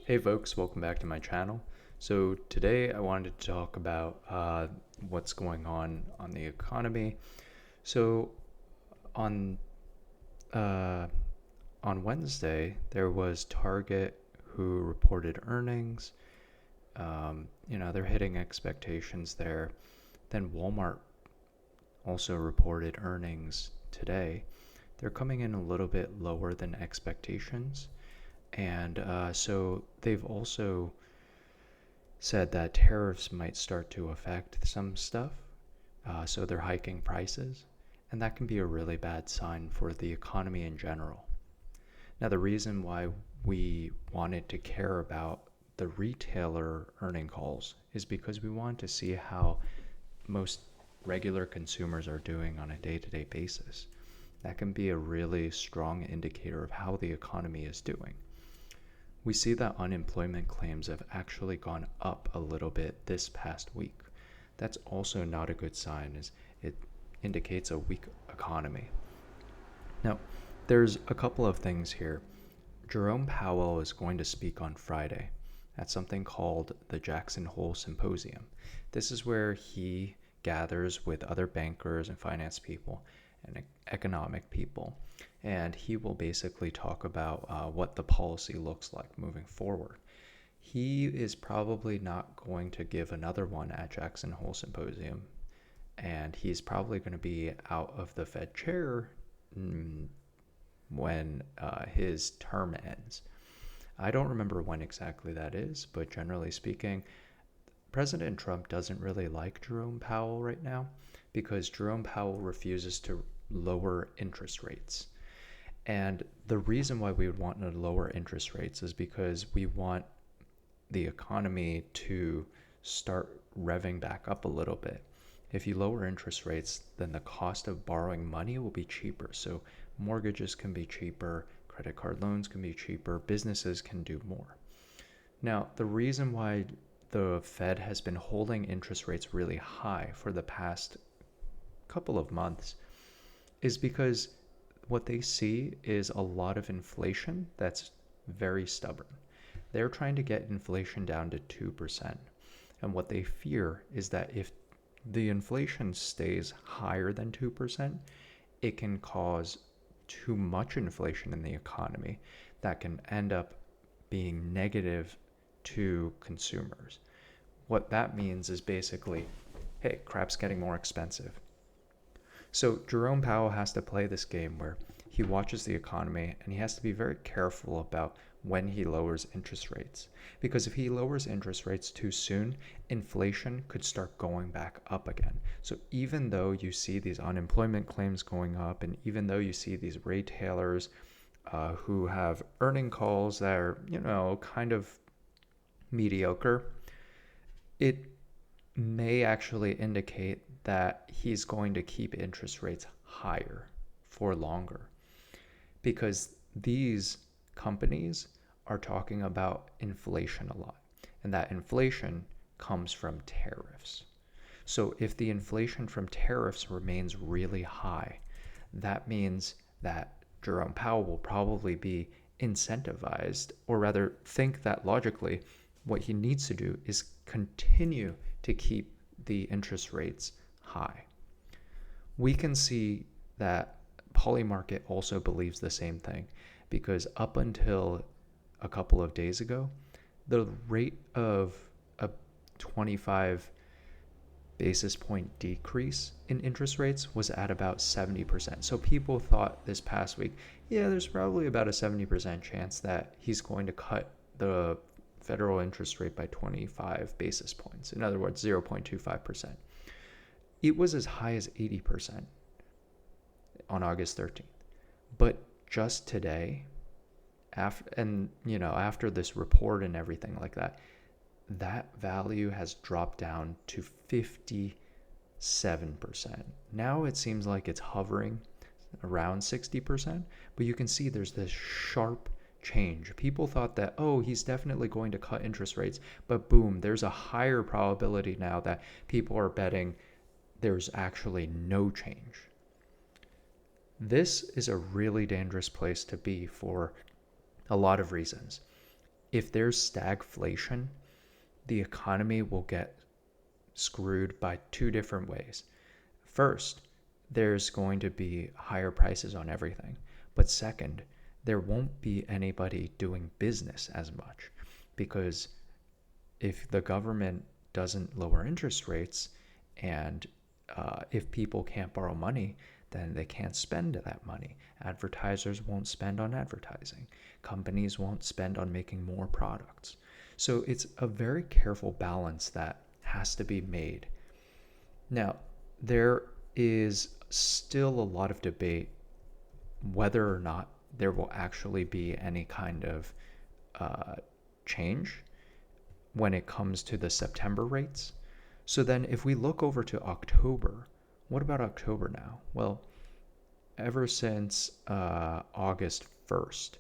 Hey folks, welcome back to my channel. So today I wanted to talk about what's going on the economy. So on uh, on Wednesday there was Target who reported earnings. They're hitting expectations there. Then Walmart also reported earnings today. They're coming in a little bit lower than expectations, and so they've also said that tariffs might start to affect some stuff. So they're hiking prices, and that can be a really bad sign for the economy in general. Now, the reason why we wanted to care about the retailer earning calls is because we want to see how most regular consumers are doing on a day to day basis. That can be a really strong indicator of how the economy is doing. We see that unemployment claims have actually gone up a little bit this past week. That's also not a good sign, as it indicates a weak economy. Now, there's a couple of things here. Jerome Powell is going to speak on Friday at something called the Jackson Hole Symposium. This is where he gathers with other bankers and finance people and economic people, and he will basically talk about what the policy looks like moving forward. He is probably not going to give another one at Jackson Hole Symposium, and he's probably going to be out of the Fed chair when his term ends. I don't remember when exactly that is, but generally speaking, President Trump doesn't really like Jerome Powell right now because Jerome Powell refuses to lower interest rates. And the reason why we would want to lower interest rates is because we want the economy to start revving back up a little bit. If you lower interest rates, then the cost of borrowing money will be cheaper. So mortgages can be cheaper, credit card loans can be cheaper, businesses can do more. Now, the reason why the Fed has been holding interest rates really high for the past couple of months is because what they see is a lot of inflation that's very stubborn. They're trying to get inflation down to 2%. And what they fear is that if the inflation stays higher than 2%, it can cause too much inflation in the economy that can end up being negative to consumers. What that means is basically, hey, crap's getting more expensive. So Jerome Powell has to play this game where he watches the economy and he has to be very careful about when he lowers interest rates. Because if he lowers interest rates too soon, inflation could start going back up again. So even though you see these unemployment claims going up, and even though you see these retailers who have earning calls that are, kind of mediocre, it may actually indicate that he's going to keep interest rates higher for longer because these companies are talking about inflation a lot, and that inflation comes from tariffs. So if the inflation from tariffs remains really high, that means that Jerome Powell will probably be incentivized, or rather, think that logically, what he needs to do is continue to keep the interest rates high. We can see that Polymarket also believes the same thing because up until a couple of days ago, the rate of a 25 basis point decrease in interest rates was at about 70%. So people thought this past week, yeah, there's probably about a 70% chance that he's going to cut the federal interest rate by 25 basis points. In other words, 0.25%. It was as high as 80% on August 13th. But just today, after this report and everything like that, that value has dropped down to 57%. Now it seems like it's hovering around 60%, but you can see there's this sharp change. People thought that, oh, he's definitely going to cut interest rates, but boom, there's a higher probability now that people are betting there's actually no change. This is a really dangerous place to be for a lot of reasons. if there's stagflation, the economy will get screwed by two different ways. First, there's going to be higher prices on everything. But second, there won't be anybody doing business as much because if the government doesn't lower interest rates and if people can't borrow money, then they can't spend that money. Advertisers won't spend on advertising. Companies won't spend on making more products. So it's a very careful balance that has to be made. Now, there is still a lot of debate whether or not there will actually be any kind of uh, change when it comes to the September rates. So then, if we look over to October, what about October now? Well, ever since August 1st,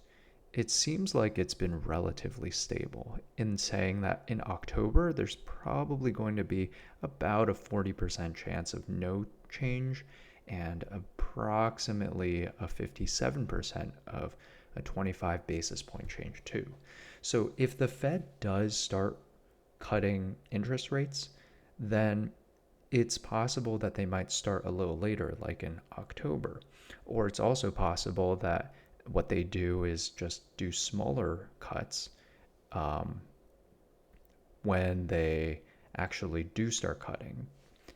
it seems like it's been relatively stable in saying that in October, there's probably going to be about a 40% chance of no change and approximately a 57% of a 25 basis point change too. So if the Fed does start cutting interest rates, then it's possible that they might start a little later, like in October. Or it's also possible that what they do is just do smaller cuts um, when they actually do start cutting.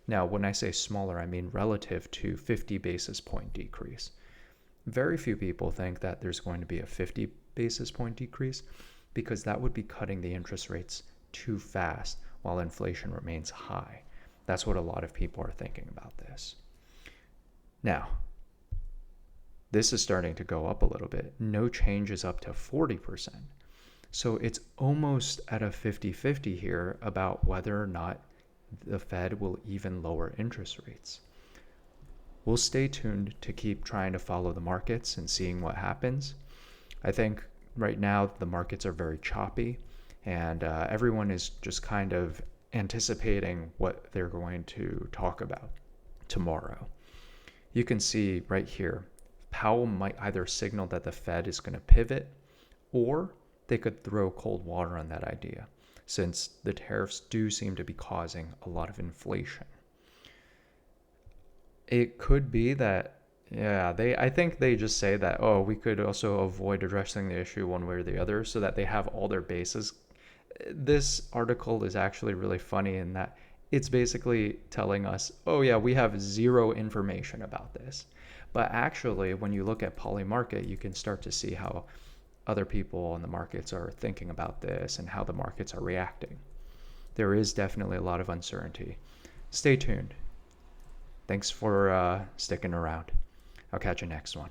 Now, when I say smaller, I mean relative to 50 basis point decrease. Very few people think that there's going to be a 50 basis point decrease because that would be cutting the interest rates too fast while inflation remains high. That's what a lot of people are thinking about this. Now, this is starting to go up a little bit. No change is up to 40%. So it's almost at a 50-50 here about whether or not the Fed will even lower interest rates. We'll stay tuned to keep trying to follow the markets and seeing what happens. I think right now the markets are very choppy and everyone is just kind of anticipating what they're going to talk about tomorrow. You can see right here, Powell might either signal that the Fed is going to pivot or they could throw cold water on that idea since the tariffs do seem to be causing a lot of inflation. It could be that, yeah, I think they just say that, oh, we could also avoid addressing the issue one way or the other so that they have all their bases. This article is actually really funny in that it's basically telling us, oh, yeah, we have zero information about this. But actually, when you look at Polymarket, you can start to see how other people in the markets are thinking about this and how the markets are reacting. There is definitely a lot of uncertainty. Stay tuned. Thanks for sticking around. I'll catch you next one.